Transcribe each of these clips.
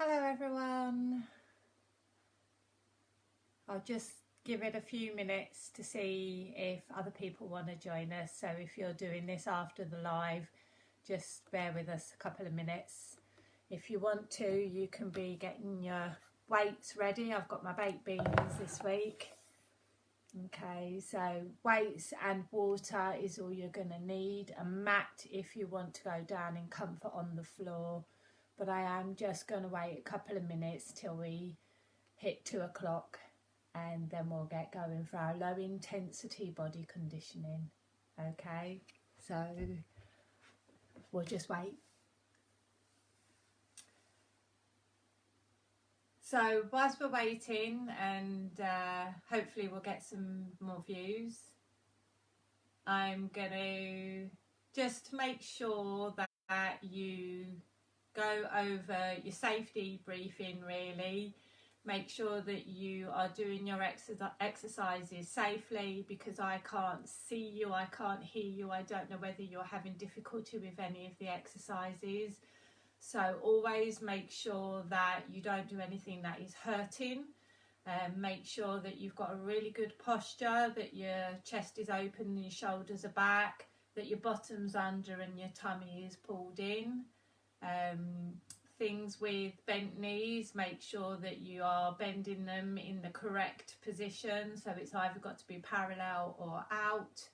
Hello everyone. I'll just give it a few minutes to see if other people want to join us. So if you're doing this after the live, just bear with us a couple of minutes. If you want to, you can be getting your weights ready. I've got my baked beans this week. Okay, so weights and water is all you're going to need. A mat if you want to go down in comfort on the floor. But I am just going to wait a couple of minutes till we hit 2 o'clock and then we'll get going for our low intensity body conditioning. Okay, so we'll just wait. So whilst we're waiting, and hopefully we'll get some more views, I'm going to just make sure that you go over your safety briefing really. Make sure that you are doing your exercises safely, because I can't see you, I can't hear you, I don't know whether you're having difficulty with any of the exercises. So always make sure that you don't do anything that is hurting. Make sure that you've got a really good posture, that your chest is open and your shoulders are back, that your bottom's under and your tummy is pulled in. Things with bent knees, make sure that you are bending them in the correct position, so it's either got to be parallel or out.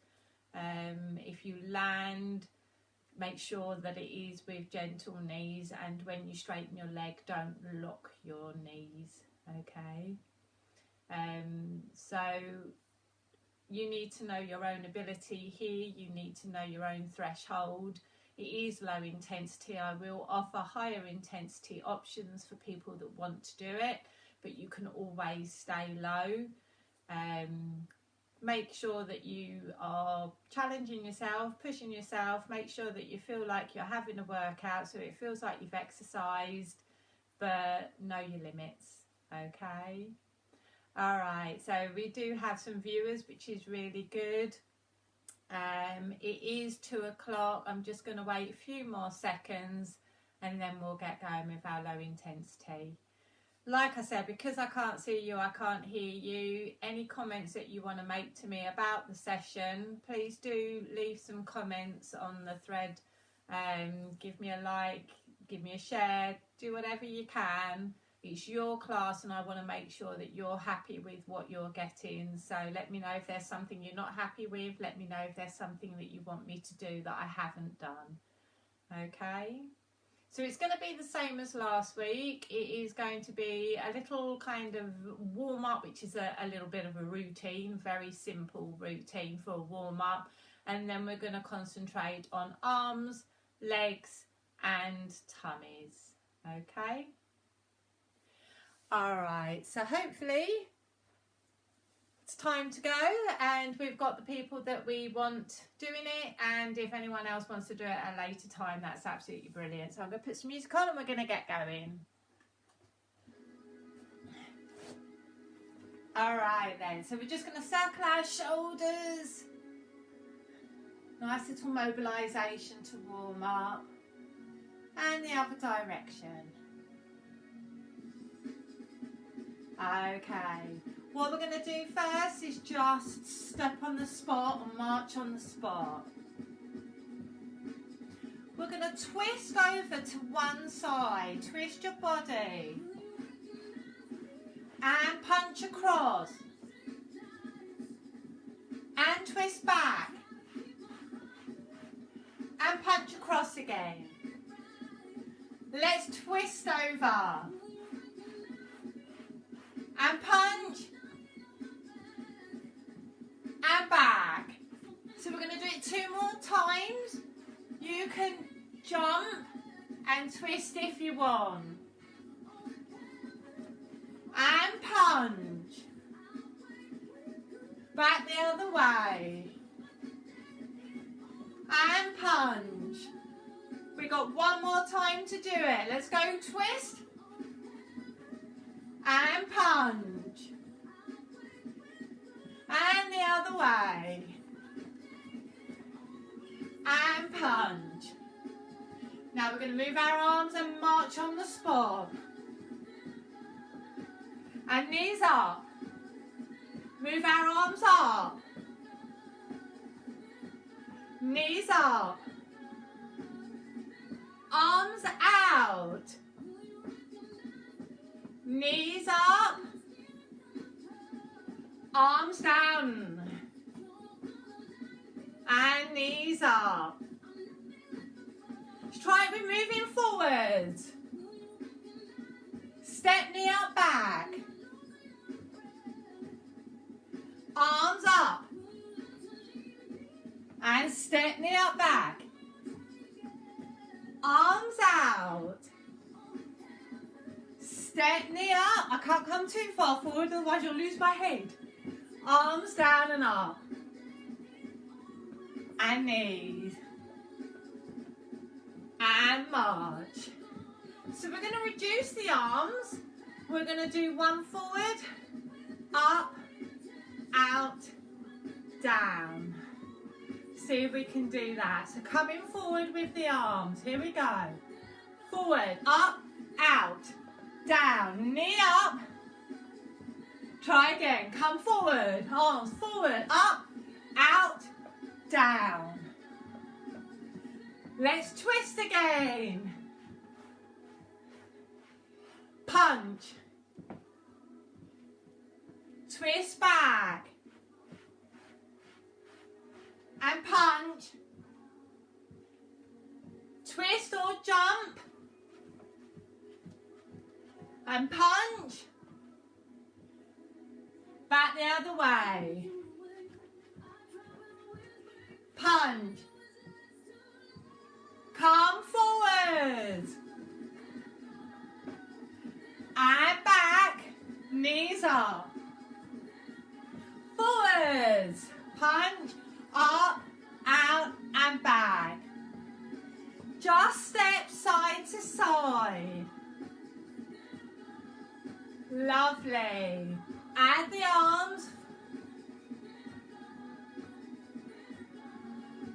If you land, make sure that it is with gentle knees, and when you straighten your leg, don't lock your knees. Okay, so you need to know your own ability here, you need to know your own threshold. It is low intensity. I will offer higher intensity options for people that want to do it, but you can always stay low. Make sure that you are challenging yourself, pushing yourself. Make sure that you feel like you're having a workout, so it feels like you've exercised, but know your limits. Okay. All right. So we do have some viewers, which is really good. It is 2 o'clock. I'm just going to wait a few more seconds and then we'll get going with our low intensity. Like I said, because I can't see you, I can't hear you, any comments that you want to make to me about the session, please do leave some comments on the thread. Give me a like, give me a share, do whatever you can. It's your class and I want to make sure that you're happy with what you're getting. So let me know if there's something you're not happy with. Let me know if there's something that you want me to do that I haven't done. Okay. So it's going to be the same as last week. It is going to be a little kind of warm up, which is a little bit of a routine, very simple routine for a warm up. And then we're going to concentrate on arms, legs and tummies. Okay. All right, so hopefully it's time to go, and we've got the people that we want doing it, and if anyone else wants to do it at a later time, that's absolutely brilliant. So I'm going to put some music on and we're going to get going. All right then, so we're just going to circle our shoulders. Nice little mobilisation to warm up, and the other direction. Okay, what we're going to do first is just step on the spot and march on the spot. We're going to twist over to one side, twist your body and punch across and twist back and punch across again. Let's twist over and punch and back. So we're going to do it 2 more times. You can jump and twist if you want. And punch. Back the other way. And punch. We got 1 more time to do it. Let's go twist. And punch. And the other way. And punch. Now we're going to move our arms and march on the spot. And knees up. Move our arms up. Knees up. Arms out. Knees up. Arms down. And knees up. Let's try it with moving forwards. Step knee up back. Arms up. And step knee up back. Arms out. Step knee up. I can't come too far forward, otherwise you'll lose my head. Arms down and up. And knees. And march. So we're going to reduce the arms. We're going to do one forward, up, out, down. See if we can do that. So coming forward with the arms. Here we go. Forward, up, out, down, knee up. Try again. Come forward, arms forward, up, out, down. Let's twist again. Punch. Twist back. And punch. Twist or jump. And punch. Back the other way. Punch. Come forward. And back. Knees up. Forwards. Punch. Up, out and back. Just step side to side. Lovely. Add the arms.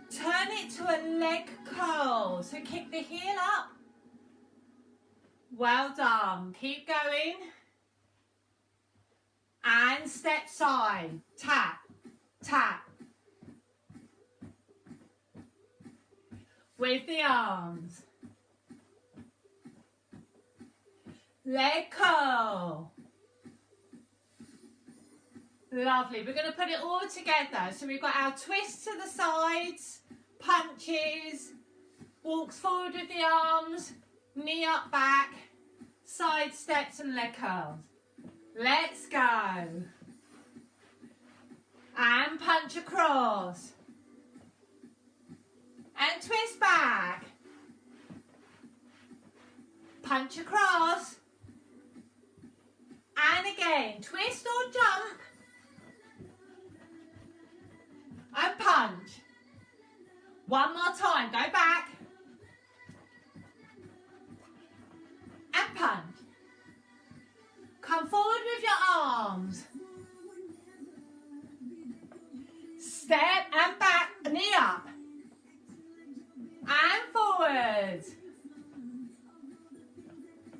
Turn it to a leg curl. So kick the heel up. Well done. Keep going. And step side. Tap, tap. With the arms. Leg curl. Lovely. We're going to put it all together. So we've got our twists to the sides, punches, walks forward with the arms, knee up back, side steps and leg curls. Let's go. And punch across. And twist back. Punch across. And again, twist or jump. And punch. One more time, go back. And punch. Come forward with your arms. Step and back, knee up. And forward.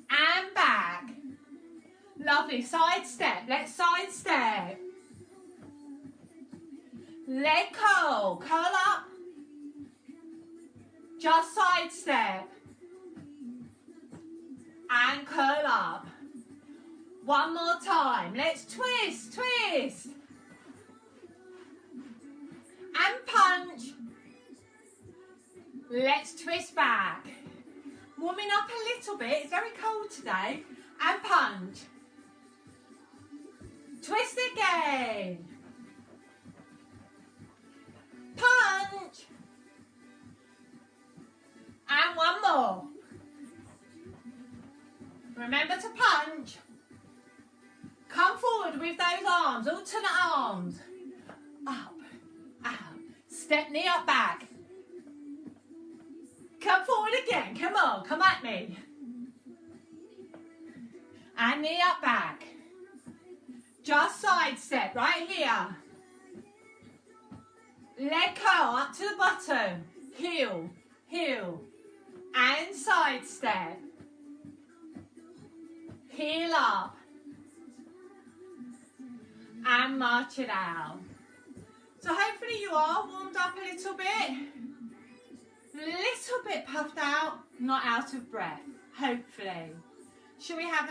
And back. Lovely, side step. Let's side step. Leg curl, curl up. Just side step. And curl up. One more time. Let's twist, twist. And punch. Let's twist back. Warming up a little bit. It's very cold today. And punch. Twist again. Punch. And one more. Remember to punch. Come forward with those arms, alternate arms. Up, out. Step knee up back. Come forward again. Come on, come at me. And knee up back. Just side step right here. Leg curl up to the bottom. Heel, heel. And side step. Heel up. and march it out. So hopefully you are warmed up a little bit puffed out, not out of breath, hopefully. Should we have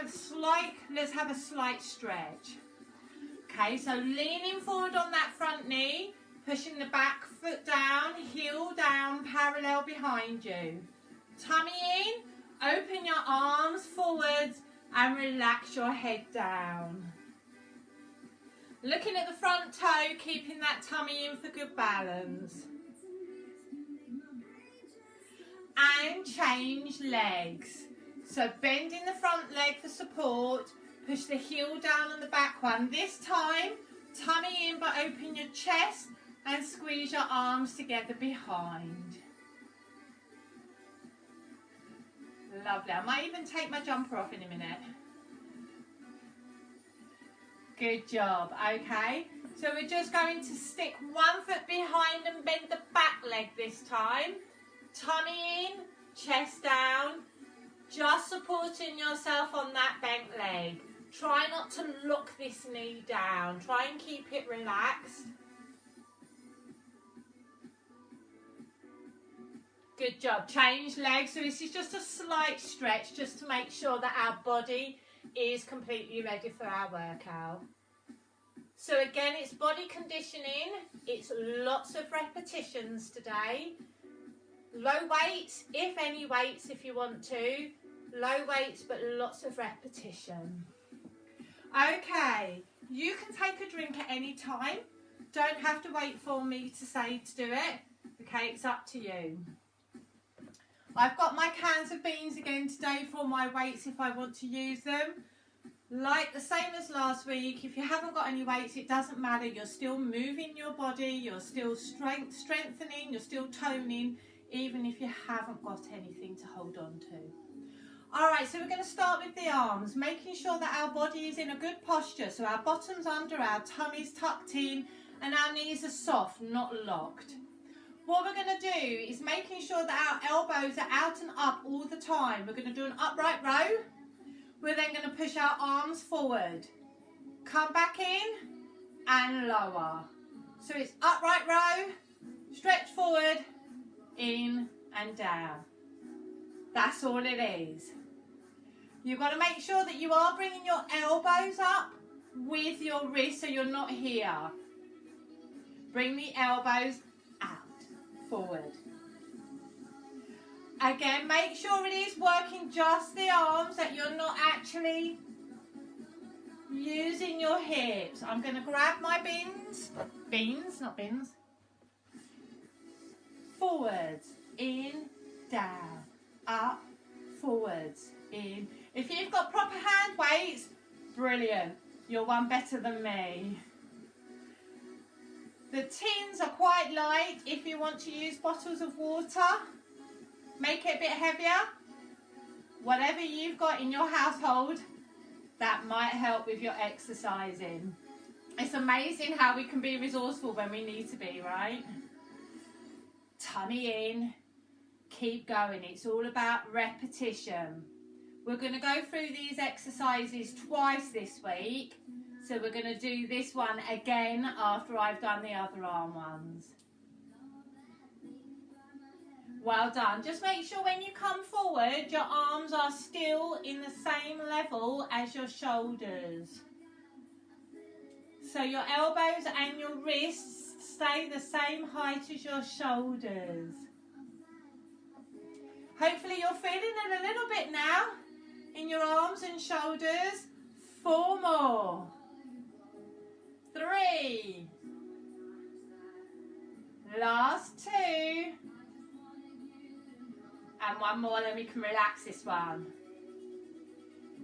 let's have a slight stretch. Okay, so leaning forward on that front knee, pushing the back foot down, heel down, parallel behind you. Tummy in, open your arms forwards and relax your head down. Looking at the front toe, keeping that tummy in for good balance. And change legs. So bending the front leg for support, push the heel down on the back one. This time, tummy in but open your chest and squeeze your arms together behind. Lovely. I might even take my jumper off in a minute. Good job. Okay. So we're just going to stick one foot behind and bend the back leg this time. Tummy in, chest down. Just supporting yourself on that bent leg. Try not to lock this knee down. Try and keep it relaxed. Good job. Change legs. So this is just a slight stretch just to make sure that our body is completely ready for our workout. So again, it's body conditioning. It's lots of repetitions today. Low weights, if any weights if you want to. Low weights, but lots of repetition. Okay, you can take a drink at any time. Don't have to wait for me to say to do it. Okay, it's up to you. I've got my cans of beans again today for my weights if I want to use them. Like the same as last week, if you haven't got any weights, it doesn't matter. You're still moving your body, you're still strengthening, you're still toning, even if you haven't got anything to hold on to. All right, so we're going to start with the arms, making sure that our body is in a good posture. So our bottom's under, our tummy's tucked in, and our knees are soft, not locked. What we're going to do is making sure that our elbows are out and up all the time. We're going to do an upright row. We're then going to push our arms forward. Come back in and lower. So it's upright row, stretch forward, in and down. That's all it is. You've got to make sure that you are bringing your elbows up with your wrists so you're not here. Bring the elbows out, forward. Again, make sure it is working just the arms, that you're not actually using your hips. I'm going to grab my not bins. Forwards, in, down, up, forwards, in. If you've got proper hand weights, brilliant. You're one better than me. The tins are quite light. If you want to use bottles of water, make it a bit heavier. Whatever you've got in your household, that might help with your exercising. It's amazing how we can be resourceful when we need to be, right? Tummy in, keep going. It's all about repetition. We're going to go through these exercises twice this week. So we're going to do this one again after I've done the other arm ones. Well done. Just make sure when you come forward, your arms are still in the same level as your shoulders. So your elbows and your wrists stay the same height as your shoulders. Hopefully you're feeling it a little bit now in your arms and shoulders. 4 more. 3. Last 2. And 1 more, then we can relax this one.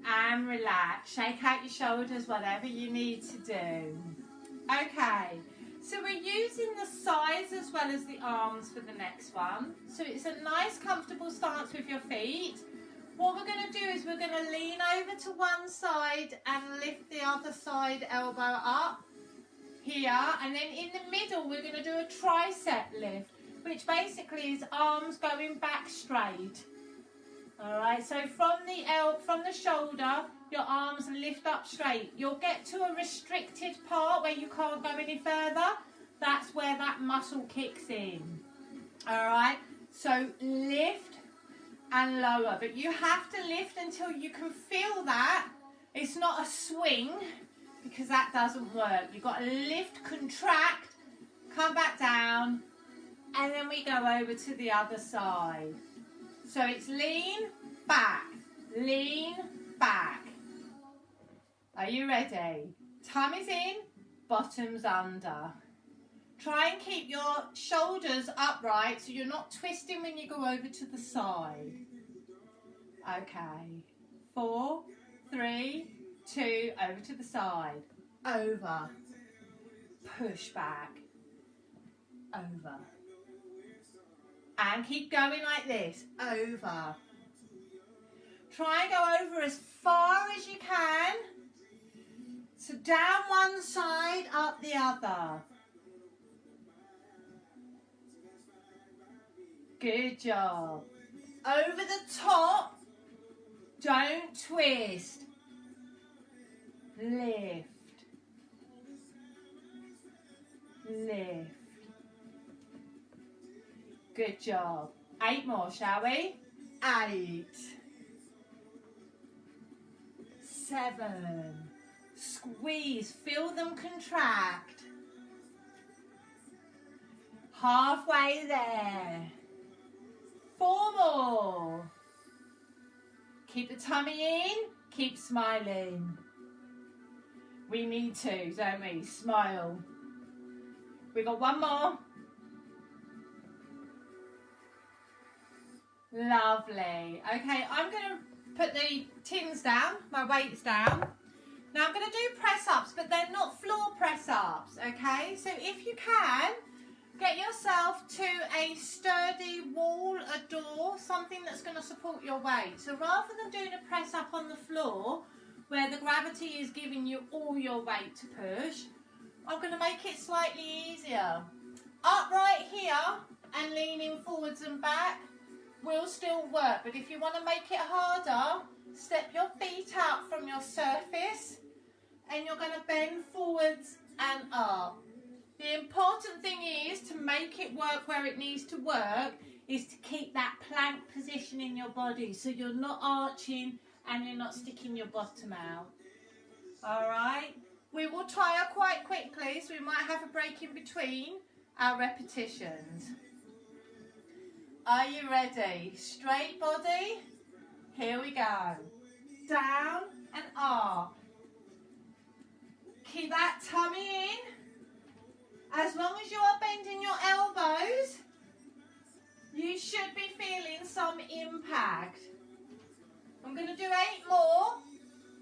And relax. Shake out your shoulders, whatever you need to do. Okay, so we're using the sides as well as the arms for the next one. So it's a nice comfortable stance with your feet. What we're going to do is we're going to lean over to one side and lift the other side elbow up here. And then in the middle, we're going to do a tricep lift, which basically is arms going back straight. All right, so from the shoulder, your arms lift up straight. You'll get to a restricted part where you can't go any further. That's where that muscle kicks in. All right, so lift and lower, but you have to lift until you can feel that. It's not a swing, because that doesn't work. You've got to lift, contract, come back down, and then we go over to the other side. So it's lean, back, lean, back. Are you ready? Tummy's in, bottom's under. Try and keep your shoulders upright so you're not twisting when you go over to the side. Okay. 4, 3, 2, over to the side. Over. Push back. Over. And keep going like this. Over. Try and go over as far as you can. So down one side, up the other. Good job. Over the top. Don't twist. Lift. Lift. Good job. 8 more, shall we? 8. 7. Squeeze. Feel them contract. Halfway there. 4 more. Keep the tummy in. Keep smiling. We need to, don't we? Smile. We've got 1 more. Lovely. Okay, I'm going to put the tins down, my weights down. Now I'm going to do press-ups, but they're not floor press-ups, okay? So if you can, get yourself to a sturdy wall, a door, something that's going to support your weight. So rather than doing a press-up on the floor, where the gravity is giving you all your weight to push, I'm going to make it slightly easier. Upright here and leaning forwards and back will still work, but if you want to make it harder, step your feet out from your surface and you're going to bend forwards and up. The important thing is to make it work where it needs to work is to keep that plank position in your body so you're not arching and you're not sticking your bottom out. All right, we will tire quite quickly, so we might have a break in between our repetitions. Are you ready? Straight body. Here we go. Down and up. Keep that tummy in. As long as you are bending your elbows, you should be feeling some impact. I'm going to do 8 more.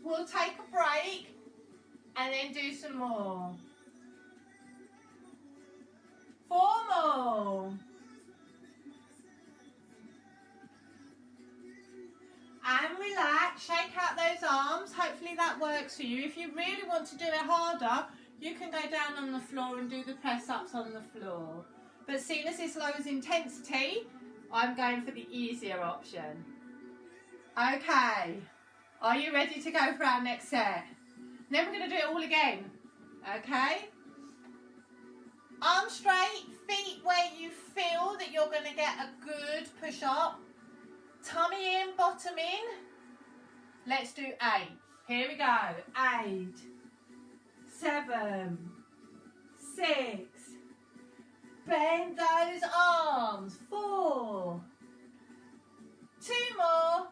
We'll take a break and then do some more. 4 more. And relax, shake out those arms. Hopefully that works for you. If you really want to do it harder, you can go down on the floor and do the press-ups on the floor. But seeing as this lowers intensity, I'm going for the easier option. Okay, are you ready to go for our next set? Then we're going to do it all again, okay? Arms straight, feet where you feel that you're going to get a good push-up. Tummy in, bottom in. Let's do 8. Here we go. 8, 7, 6. Bend those arms. 4. 2 more.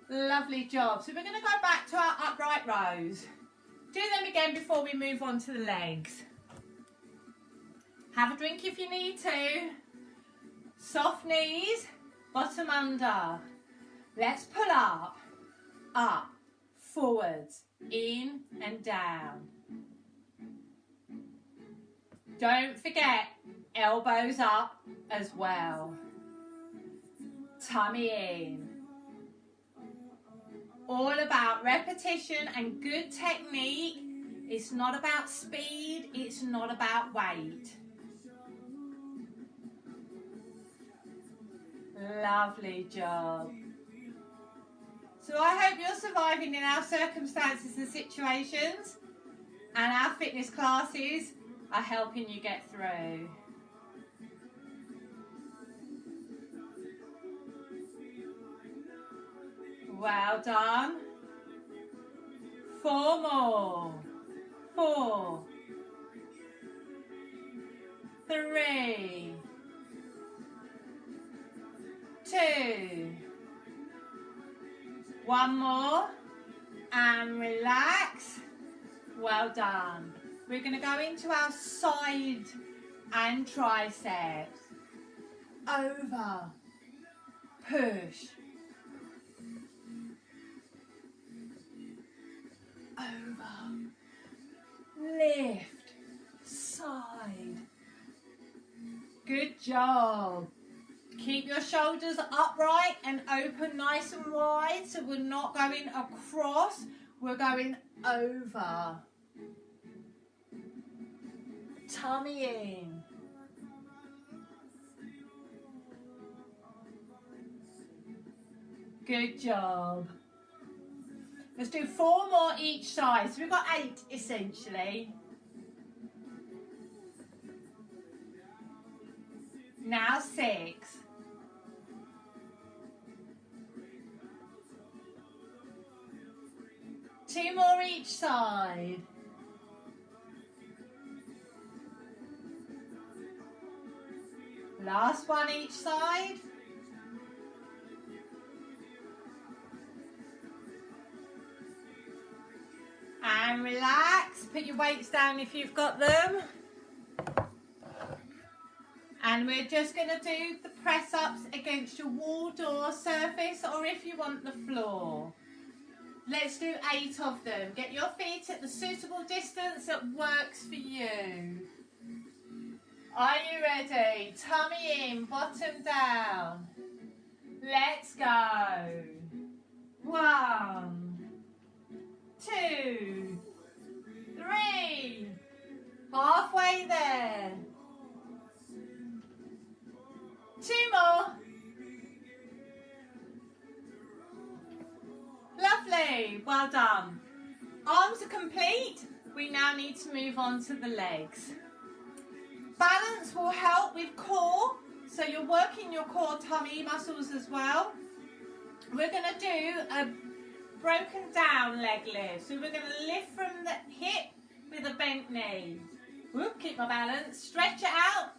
Lovely job. So we're going to go back to our upright rows. Do them again before we move on to the legs. Have a drink if you need to. Soft knees, bottom under. Let's pull up, forwards, in and down. Don't forget, elbows up as well. Tummy in. All about repetition and good technique. It's not about speed, it's not about weight. Lovely job. So I hope you're surviving in our circumstances and situations, and our fitness classes are helping you get through. Well done. 4 more. 4, 3, 2, 1 more, and relax. Well done. We're going to go into our side and triceps. Over, push, over, lift, side. Good job. Keep your shoulders upright and open nice and wide, so we're not going across, we're going over. Tummy in. Good job. Let's do 4 more each side. So we've got 8 essentially. Now 6. Two more each side. Last one each side. And relax. Put your weights down if you've got them. And we're just going to do the press ups against your wall, door, surface, or if you want the floor. Let's do 8 of them. Get your feet at the suitable distance that works for you. Are you ready? Tummy in, bottom down. Let's go. 1, 2, 3. Halfway there. 2 more. Lovely. Well done. Arms are complete. We now need to move on to the legs. Balance will help with core, so you're working your core tummy muscles as well. We're going to do a broken down leg lift. So we're going to lift from the hip with a bent knee. Whoop, keep my balance. Stretch it out,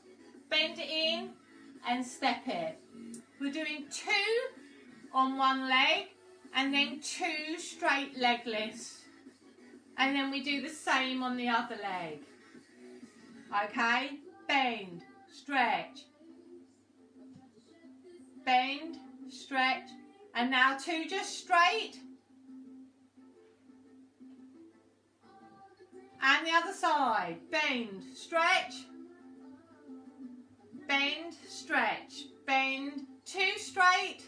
bend it in and step it. We're doing 2 on one leg and then 2 straight leg lifts. And then we do the same on the other leg. Okay? Bend, stretch, bend, stretch, and now 2 just straight. And the other side, bend, stretch, bend, stretch, bend, 2 straight,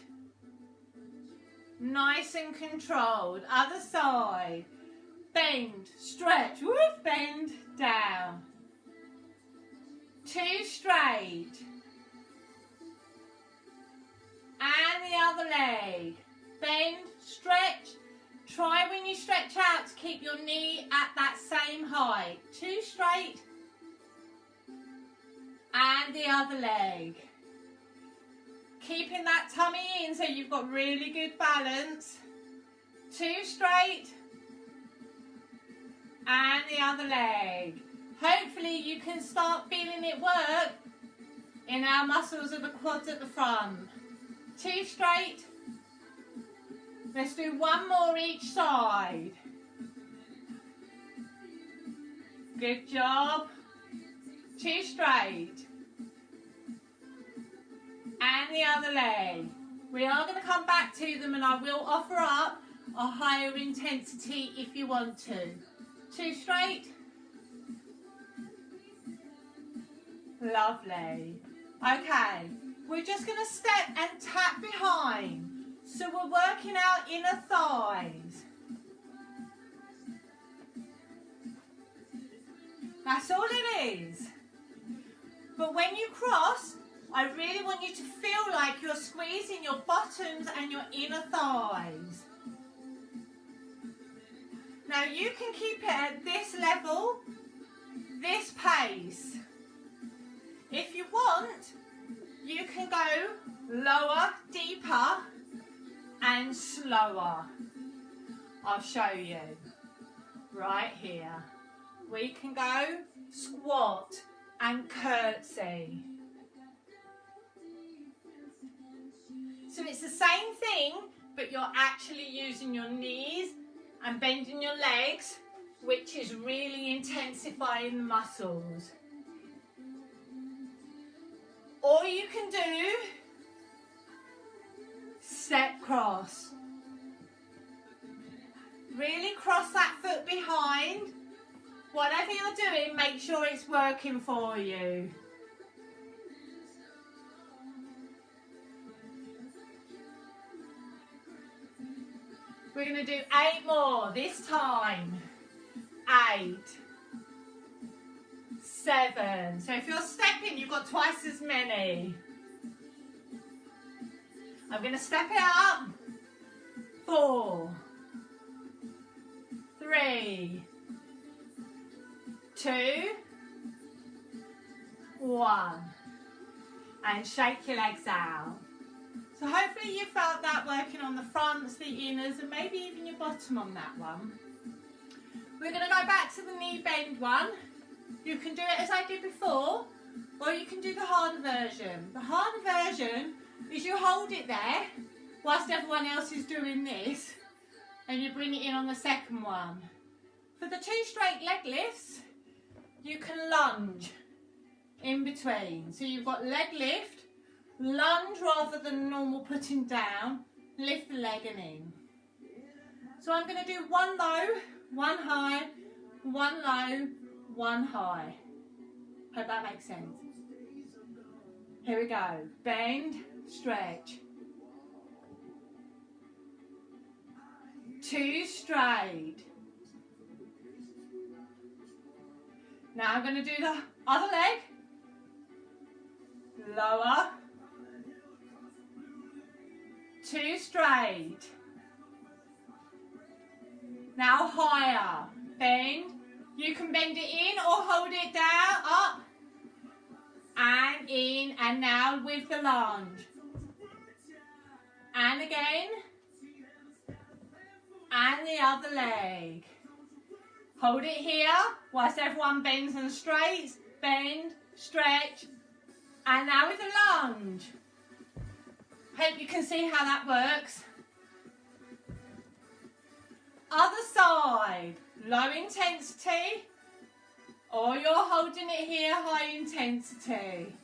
nice and controlled. Other side, bend, stretch, whoop, bend, down. 2 straight. And the other leg. Bend, stretch. Try when you stretch out to keep your knee at that same height. 2 straight. And the other leg. Keeping that tummy in so you've got really good balance. 2 straight. And the other leg. Hopefully you can start feeling it work in our muscles of the quads at the front. 2 straight. Let's do 1 more each side. Good job. 2 straight. And the other leg. We are going to come back to them and I will offer up a higher intensity if you want to. 2 straight. Lovely. Okay, we're just going to step and tap behind. So we're working our inner thighs. That's all it is. But when you cross, I really want you to feel like like you're squeezing your bottoms and your inner thighs. Now you can keep it at this level, this pace. If you want, you can go lower, deeper and slower. I'll show you. Right here. We can go squat and curtsy. So it's the same thing, but you're actually using your knees and bending your legs, which is really intensifying the muscles. Or you can do step cross. Really cross that foot behind. Whatever you're doing, make sure it's working for you. We're going to do 8 more this time. 8, 7. So if you're stepping, you've got twice as many. I'm going to step it up. 4, 3, 2, 1. And shake your legs out. So hopefully you felt that working on the fronts, the inners, and maybe even your bottom on that one. We're going to go back to the knee bend one. You can do it as I did before, or you can do the harder version. The harder version is you hold it there whilst everyone else is doing this, and you bring it in on the second one. For the 2 straight leg lifts, you can lunge in between. So you've got leg lift, lunge rather than normal putting down, lift the leg and in. So I'm going to do 1 low, 1 high, 1 low, 1 high. Hope that makes sense. Here we go. Bend, stretch. 2 straight. Now I'm going to do the other leg. Lower. 2 straight. Now higher. Bend. You can bend it in or hold it down. Up. And in. And now with the lunge. And again. And the other leg. Hold it here whilst everyone bends and straights. Bend, stretch. And now with the lunge. Hope you can see how that works. Other side, low intensity, or you're holding it here, high intensity.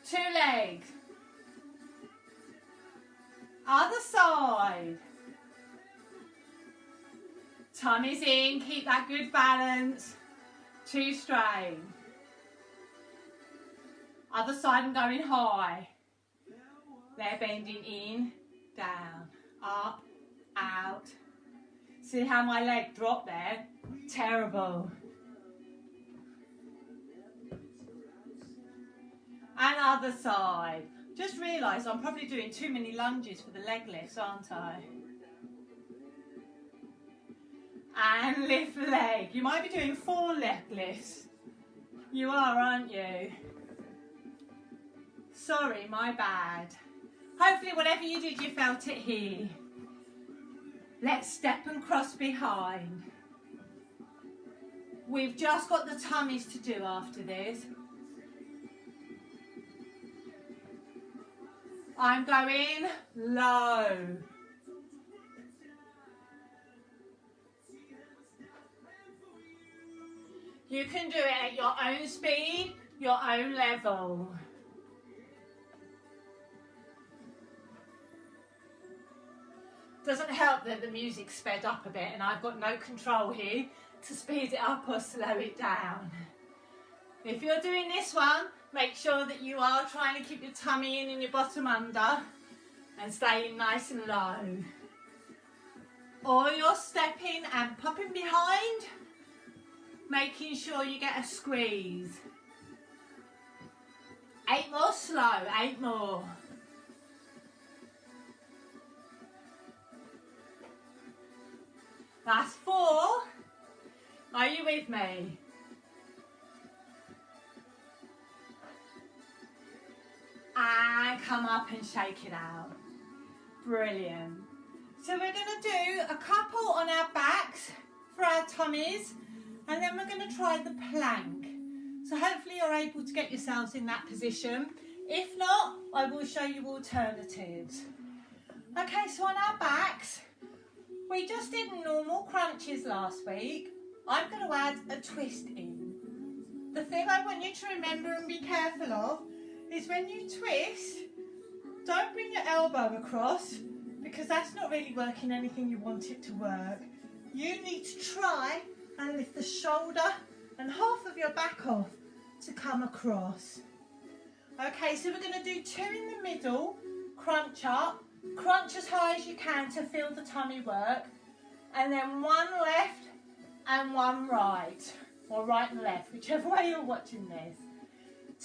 2 legs. Other side. Tummy's in, keep that good balance. 2 straight. Other side, I'm going high. They're bending in, down, up, out. See how my leg dropped there? Terrible. And other side. Just realised I'm probably doing too many lunges for the leg lifts, aren't I? And lift the leg. You might be doing 4 leg lifts. You are, aren't you? Sorry, my bad. Hopefully whatever you did, you felt it here. Let's step and cross behind. We've just got the tummies to do after this. I'm going low. You can do it at your own speed, your own level. Doesn't help that the music's sped up a bit and I've got no control here to speed it up or slow it down. If you're doing this one, make sure that you are trying to keep your tummy in and your bottom under and staying nice and low. Or you're stepping and popping behind, making sure you get a squeeze. 8 more slow, 8 more. That's 4. Are you with me? And come up and shake it out. Brilliant. So we're going to do a couple on our backs for our tummies, and then we're going to try the plank. So hopefully you're able to get yourselves in that position. If not, I will show you alternatives. Okay, so on our backs, we just did normal crunches last week. I'm going to add a twist in. The thing I want you to remember and be careful of is when you twist, don't bring your elbow across, because that's not really working anything you want it to work. You need to try and lift the shoulder and half of your back off to come across. Okay, so we're going to do 2 in the middle, crunch up, crunch as high as you can to feel the tummy work, and then 1 left and 1 right, or right and left, whichever way you're watching this.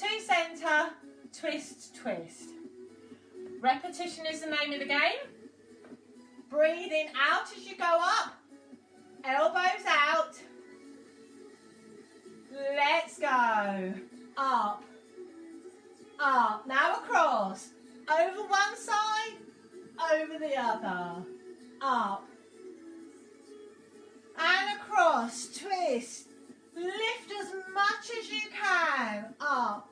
2 centre, twist, twist. Repetition is the name of the game. Breathing out as you go up, elbows out. Let's go. Up, up. Now across. Over one side, over the other. Up. And across. Twist. Lift as much as you can. Up.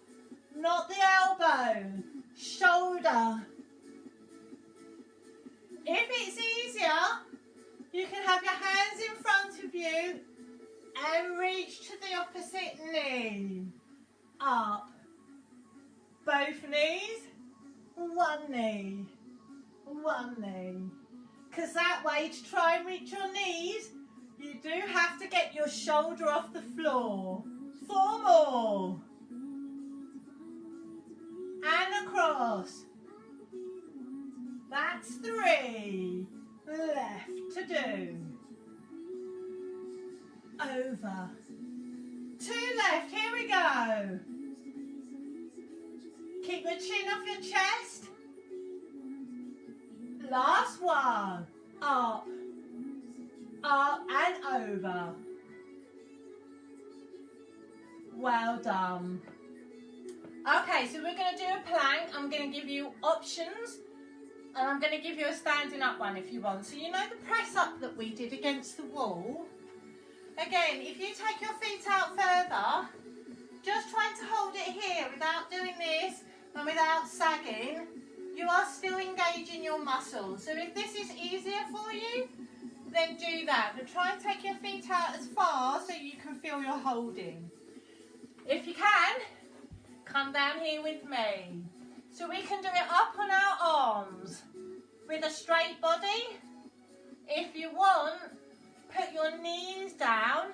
Not the elbow. Shoulder. If it's easier, you can have your hands in front of you and reach to the opposite knee. Up. Both knees. 1 knee. 1 knee. Because that way, to try and reach your knees, you do have to get your shoulder off the floor. 4 more. And across. That's 3. Left to do. Over. 2 left. Here we go. Keep your chin off your chest. Last one. Up. Up and over. Well done. Okay, so we're going to do a plank. I'm going to give you options. And I'm going to give you a standing up one if you want. So you know the press up that we did against the wall? Again, if you take your feet out further, just trying to hold it here without doing this and without sagging, you are still engaging your muscles. So if this is easier for you, then do that. But try and take your feet out as far so you can feel your holding. If you can, come down here with me. So we can do it up on our arms with a straight body. If you want, put your knees down,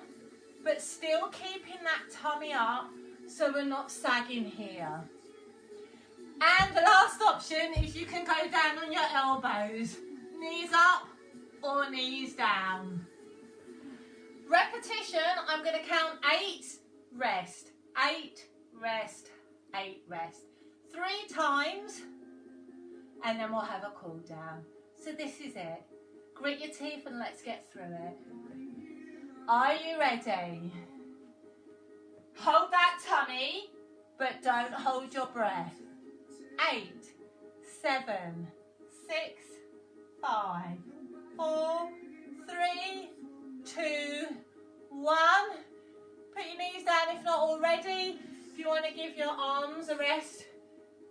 but still keeping that tummy up so we're not sagging here. And the last option is you can go down on your elbows. Knees up or knees down. Repetition, I'm going to count 8, rest. 8, rest, 8, rest. 3 times, and then we'll have a cool down. So this is it. Grit your teeth and let's get through it. Are you ready? Hold that tummy, but don't hold your breath. 8, 7, 6, 5, 4, 3, 2, 1. Put your knees down if not already. If you want to give your arms a rest,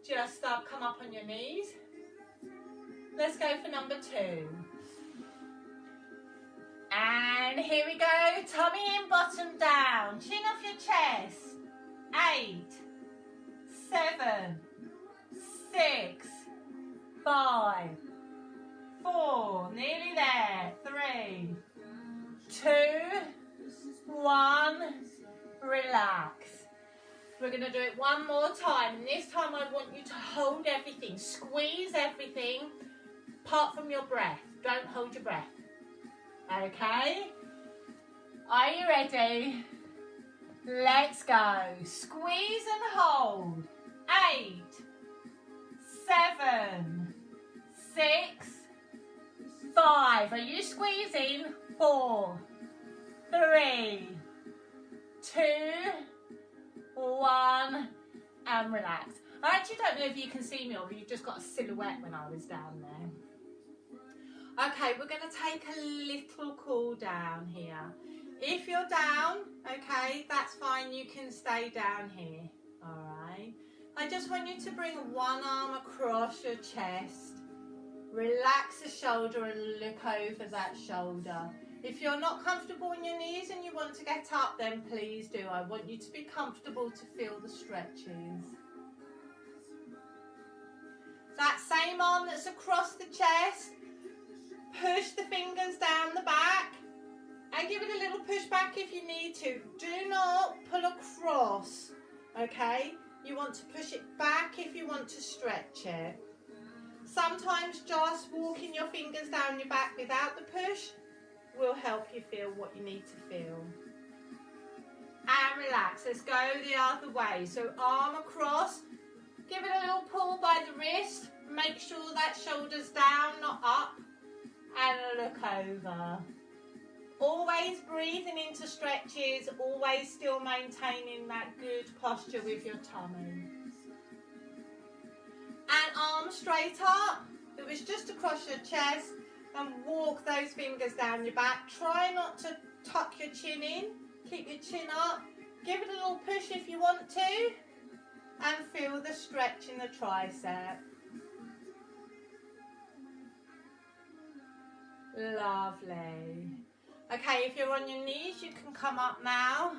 just come up on your knees. Let's go for number 2. And here we go. Tummy in, bottom down. Chin off your chest. 8, 7, 6, 5, 4. Nearly there. 3, 2, 1. Relax. We're going to do it one more time, and this time I want you to hold everything, squeeze everything, apart from your breath. Don't hold your breath. Okay? Are you ready? Let's go. Squeeze and hold. 8, 7, 6, 5. Are you squeezing? 4, 4, 3, 2, 1, and relax. I actually don't know if you can see me or if you've just got a silhouette when I was down there. Okay, we're going to take a little cool down here. If you're down, okay, that's fine. You can stay down here, all right? I just want you to bring one arm across your chest. Relax the shoulder and look over that shoulder. If you're not comfortable on your knees and you want to get up, then please do. I want you to be comfortable to feel the stretches. That same arm that's across the chest, push the fingers down the back and give it a little push back if you need to. Do not pull across, okay? You want to push it back if you want to stretch it. Sometimes just walking your fingers down your back without the push will help you feel what you need to feel. And relax. Let's go the other way. So arm across. Give it a little pull by the wrist. Make sure that shoulder's down, not up. And look over. Always breathing into stretches. Always still maintaining that good posture with your tummy. And arms straight up. It was just across your chest. And walk those fingers down your back. Try not to tuck your chin in. Keep your chin up. Give it a little push if you want to. And feel the stretch in the tricep. Lovely. Okay, if you're on your knees, you can come up now.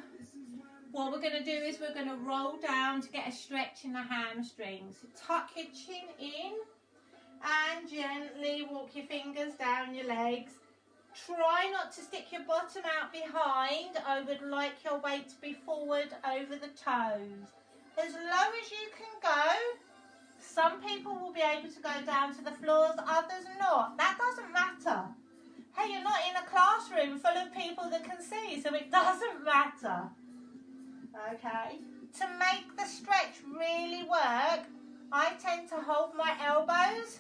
What we're going to do is we're going to roll down to get a stretch in the hamstrings. So tuck your chin in and gently walk your fingers down your legs. Try not to stick your bottom out behind. I would like your weight to be forward over the toes. As low as you can go. Some people will be able to go down to the floors, others not. That doesn't matter. Hey, you're not in a classroom full of people that can see, so it doesn't matter. Okay? To make the stretch really work, I tend to hold my elbows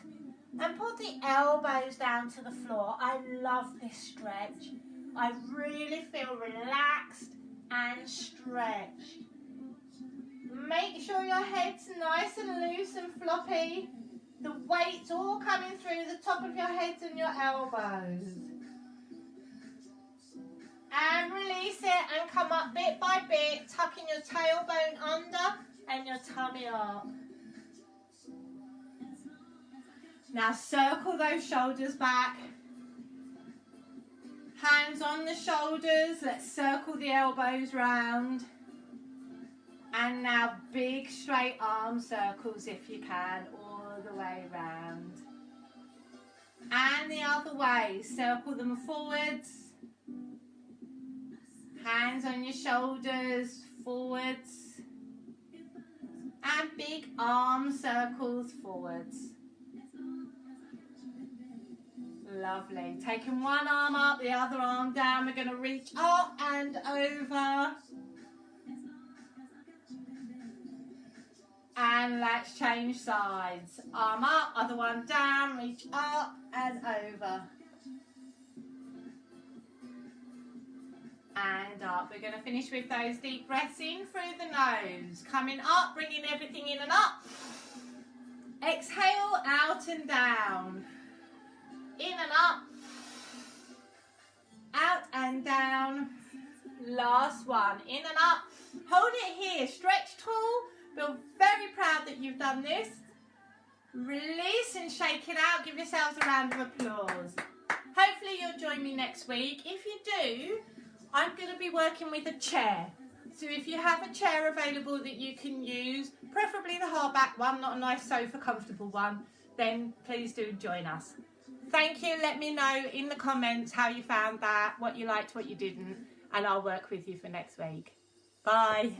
and put the elbows down to the floor. I love this stretch. I really feel relaxed and stretched. Make sure your head's nice and loose and floppy. The weight's all coming through the top of your head and your elbows. And release it and come up bit by bit, tucking your tailbone under and your tummy up. Now circle those shoulders back. Hands on the shoulders. Let's circle the elbows round. And now big straight arm circles if you can, all the way round. And the other way, circle them forwards. Hands on your shoulders, forwards. And big arm circles forwards. Lovely. Taking one arm up, the other arm down. We're going to reach up and over. And let's change sides. Arm up, other one down, reach up and over. And up. We're going to finish with those deep breaths in through the nose. Coming up, bringing everything in and up. Exhale, out and down. In and up. Out and down. Last one. In and up. Hold it here. Stretch tall. Feel very proud that you've done this. Release and shake it out. Give yourselves a round of applause. Hopefully you'll join me next week. If you do, I'm going to be working with a chair. So if you have a chair available that you can use, preferably the hardback one, not a nice sofa comfortable one, then please do join us. Thank you. Let me know in the comments how you found that, what you liked, what you didn't, and I'll work with you for next week. Bye.